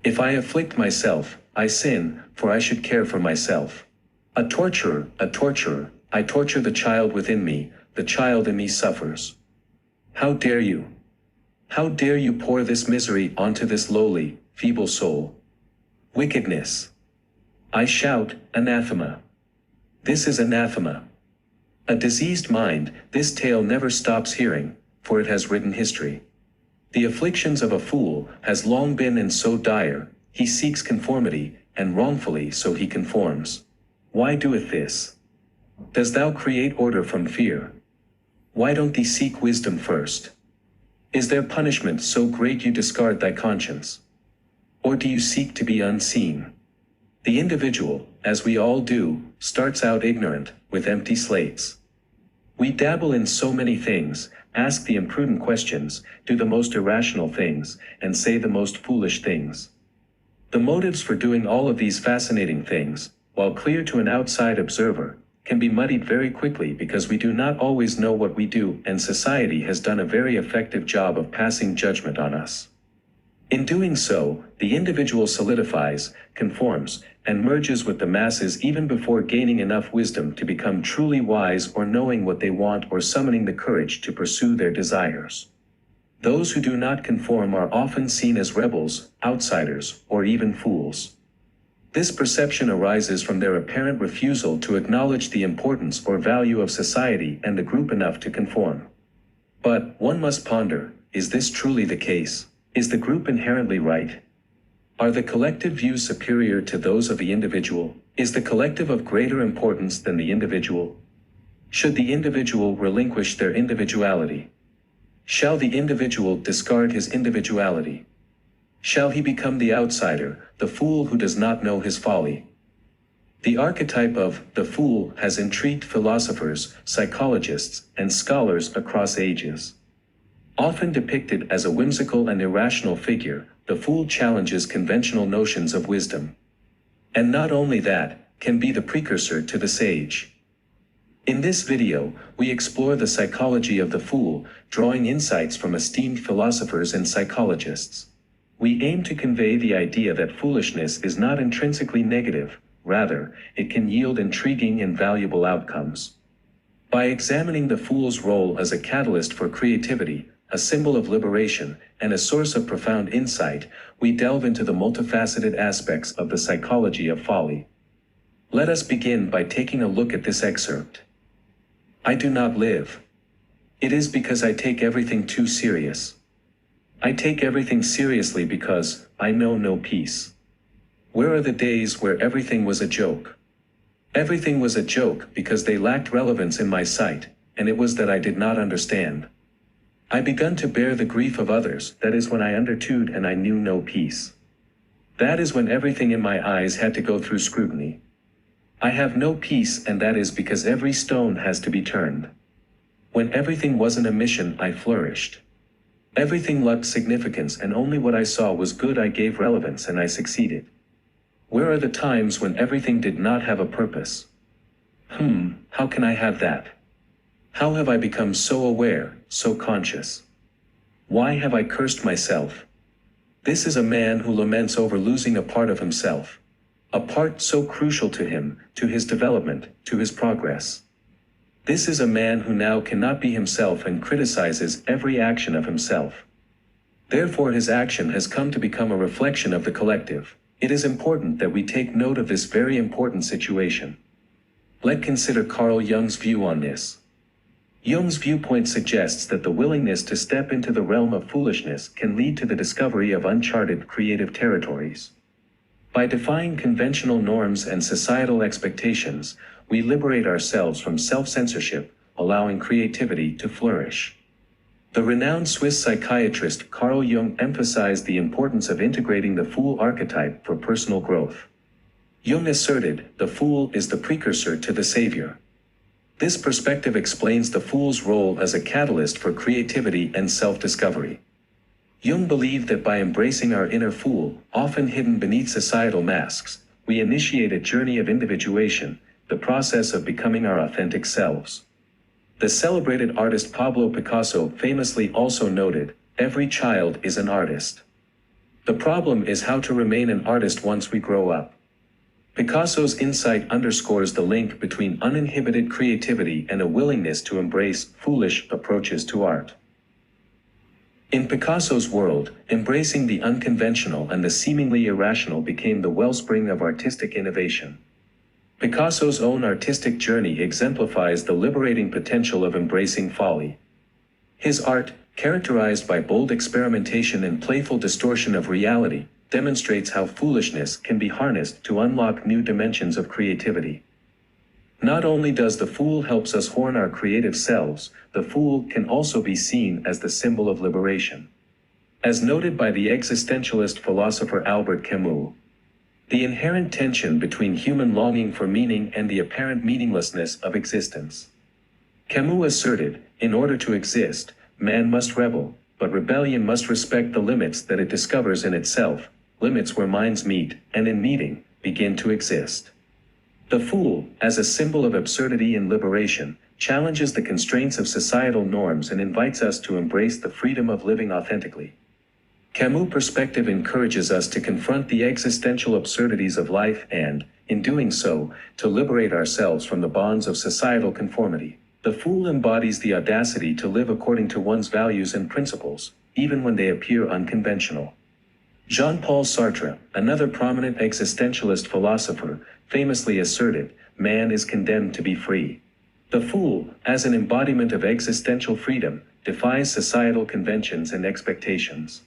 If I afflict myself, I sin, for I should care for myself. A torturer, I torture the child within me, the child in me suffers. How dare you? How dare you pour this misery onto this lowly, feeble soul? Wickedness. I shout, anathema. This is anathema. A diseased mind, this tale never stops hearing, for it has written history. The afflictions of a fool has long been and so dire, he seeks conformity, and wrongfully so he conforms. Why doeth this? Dost thou create order from fear? Why don't thee seek wisdom first? Is there punishment so great you discard thy conscience? Or do you seek to be unseen? The individual, as we all do, starts out ignorant, with empty slates. We dabble in so many things, ask the imprudent questions, do the most irrational things, and say the most foolish things. The motives for doing all of these fascinating things, while clear to an outside observer, can be muddied very quickly because we do not always know what we do, and society has done a very effective job of passing judgment on us. In doing so, the individual solidifies, conforms, and merges with the masses even before gaining enough wisdom to become truly wise or knowing what they want or summoning the courage to pursue their desires. Those who do not conform are often seen as rebels, outsiders, or even fools. This perception arises from their apparent refusal to acknowledge the importance or value of society and the group enough to conform. But, one must ponder, is this truly the case? Is the group inherently right? Are the collective views superior to those of the individual? Is the collective of greater importance than the individual? Should the individual relinquish their individuality? Shall the individual discard his individuality? Shall he become the outsider, the fool who does not know his folly? The archetype of the fool has intrigued philosophers, psychologists, and scholars across ages. Often depicted as a whimsical and irrational figure, the fool challenges conventional notions of wisdom. And not only that, can be the precursor to the sage. In this video, we explore the psychology of the fool, drawing insights from esteemed philosophers and psychologists. We aim to convey the idea that foolishness is not intrinsically negative, rather, it can yield intriguing and valuable outcomes. By examining the fool's role as a catalyst for creativity, a symbol of liberation, and a source of profound insight, we delve into the multifaceted aspects of the psychology of folly. Let us begin by taking a look at this excerpt. I do not live. It is because I take everything too serious. I take everything seriously because I know no peace. Where are the days where everything was a joke? Everything was a joke because they lacked relevance in my sight, and it was that I did not understand. I begun to bear the grief of others, that is when I understood and I knew no peace. That is when everything in my eyes had to go through scrutiny. I have no peace, and that is because every stone has to be turned. When everything wasn't a mission, I flourished. Everything lacked significance, and only what I saw was good I gave relevance, and I succeeded. Where are the times when everything did not have a purpose? How can I have that? How have I become so aware, so conscious? Why have I cursed myself? This is a man who laments over losing a part of himself. A part so crucial to him, to his development, to his progress. This is a man who now cannot be himself and criticizes every action of himself. Therefore his action has come to become a reflection of the collective. It is important that we take note of this very important situation. Let's consider Carl Jung's view on this. Jung's viewpoint suggests that the willingness to step into the realm of foolishness can lead to the discovery of uncharted creative territories. By defying conventional norms and societal expectations, we liberate ourselves from self-censorship, allowing creativity to flourish. The renowned Swiss psychiatrist Carl Jung emphasized the importance of integrating the fool archetype for personal growth. Jung asserted, the fool is the precursor to the savior. This perspective explains the fool's role as a catalyst for creativity and self-discovery. Jung believed that by embracing our inner fool, often hidden beneath societal masks, we initiate a journey of individuation, the process of becoming our authentic selves. The celebrated artist Pablo Picasso famously also noted, every child is an artist. The problem is how to remain an artist once we grow up. Picasso's insight underscores the link between uninhibited creativity and a willingness to embrace foolish approaches to art. In Picasso's world, embracing the unconventional and the seemingly irrational became the wellspring of artistic innovation. Picasso's own artistic journey exemplifies the liberating potential of embracing folly. His art, characterized by bold experimentation and playful distortion of reality, demonstrates how foolishness can be harnessed to unlock new dimensions of creativity. Not only does the fool helps us hone our creative selves, the fool can also be seen as the symbol of liberation. As noted by the existentialist philosopher Albert Camus, the inherent tension between human longing for meaning and the apparent meaninglessness of existence. Camus asserted, in order to exist, man must rebel, but rebellion must respect the limits that it discovers in itself, limits where minds meet, and in meeting, begin to exist. The fool, as a symbol of absurdity and liberation, challenges the constraints of societal norms and invites us to embrace the freedom of living authentically. Camus' perspective encourages us to confront the existential absurdities of life and, in doing so, to liberate ourselves from the bonds of societal conformity. The fool embodies the audacity to live according to one's values and principles, even when they appear unconventional. Jean-Paul Sartre, another prominent existentialist philosopher, famously asserted, "Man is condemned to be free." The fool, as an embodiment of existential freedom, defies societal conventions and expectations.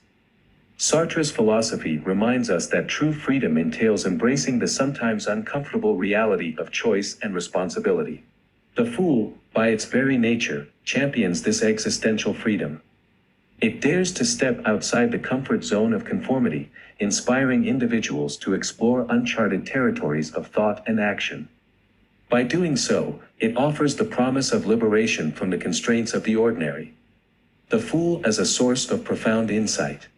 Sartre's philosophy reminds us that true freedom entails embracing the sometimes uncomfortable reality of choice and responsibility. The fool, by its very nature, champions this existential freedom. It dares to step outside the comfort zone of conformity, inspiring individuals to explore uncharted territories of thought and action. By doing so, it offers the promise of liberation from the constraints of the ordinary. The fool as a source of profound insight.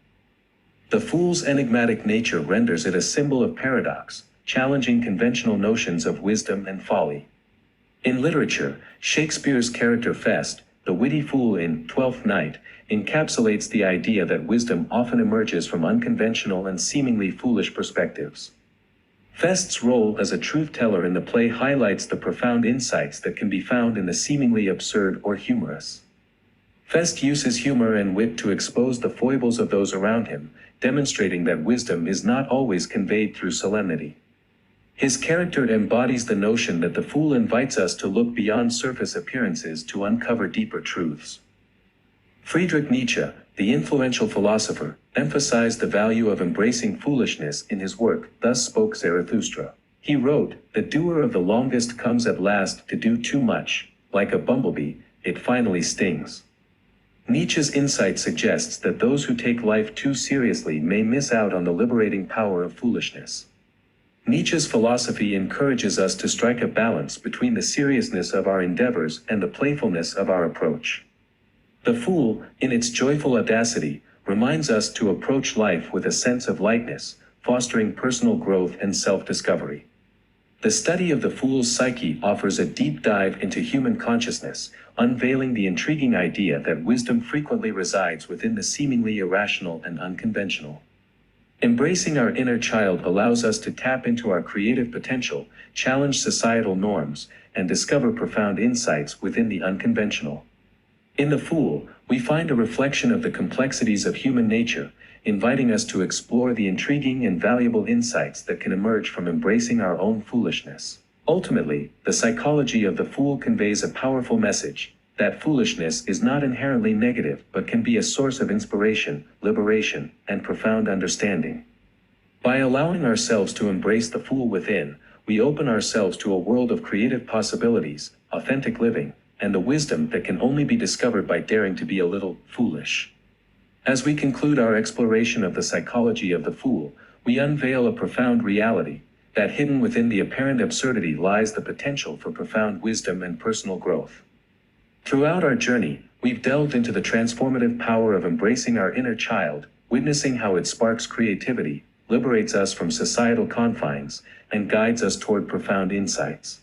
The fool's enigmatic nature renders it a symbol of paradox, challenging conventional notions of wisdom and folly. In literature, Shakespeare's character Fest, the witty fool in Twelfth Night, encapsulates the idea that wisdom often emerges from unconventional and seemingly foolish perspectives. Fest's role as a truth-teller in the play highlights the profound insights that can be found in the seemingly absurd or humorous. Fest uses humor and wit to expose the foibles of those around him, demonstrating that wisdom is not always conveyed through solemnity. His character embodies the notion that the fool invites us to look beyond surface appearances to uncover deeper truths. Friedrich Nietzsche, the influential philosopher, emphasized the value of embracing foolishness in his work, Thus Spoke Zarathustra. He wrote, "The doer of the longest comes at last to do too much. Like a bumblebee, it finally stings." Nietzsche's insight suggests that those who take life too seriously may miss out on the liberating power of foolishness. Nietzsche's philosophy encourages us to strike a balance between the seriousness of our endeavors and the playfulness of our approach. The fool, in its joyful audacity, reminds us to approach life with a sense of lightness, fostering personal growth and self-discovery. The study of the fool's psyche offers a deep dive into human consciousness, unveiling the intriguing idea that wisdom frequently resides within the seemingly irrational and unconventional. Embracing our inner child allows us to tap into our creative potential, challenge societal norms, and discover profound insights within the unconventional. In the fool, we find a reflection of the complexities of human nature, inviting us to explore the intriguing and valuable insights that can emerge from embracing our own foolishness. Ultimately, the psychology of the fool conveys a powerful message, that foolishness is not inherently negative but can be a source of inspiration, liberation, and profound understanding. By allowing ourselves to embrace the fool within, we open ourselves to a world of creative possibilities, authentic living, and the wisdom that can only be discovered by daring to be a little foolish. As we conclude our exploration of the psychology of the fool, we unveil a profound reality, that hidden within the apparent absurdity lies the potential for profound wisdom and personal growth. Throughout our journey, we've delved into the transformative power of embracing our inner child, witnessing how it sparks creativity, liberates us from societal confines, and guides us toward profound insights.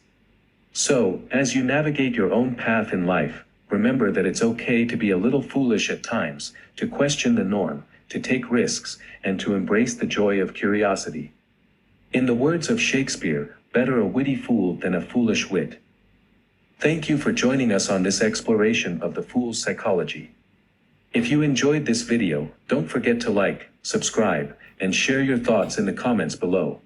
So, as you navigate your own path in life, remember that it's okay to be a little foolish at times, to question the norm, to take risks, and to embrace the joy of curiosity. In the words of Shakespeare, better a witty fool than a foolish wit. Thank you for joining us on this exploration of the fool's psychology. If you enjoyed this video, don't forget to like, subscribe, and share your thoughts in the comments below.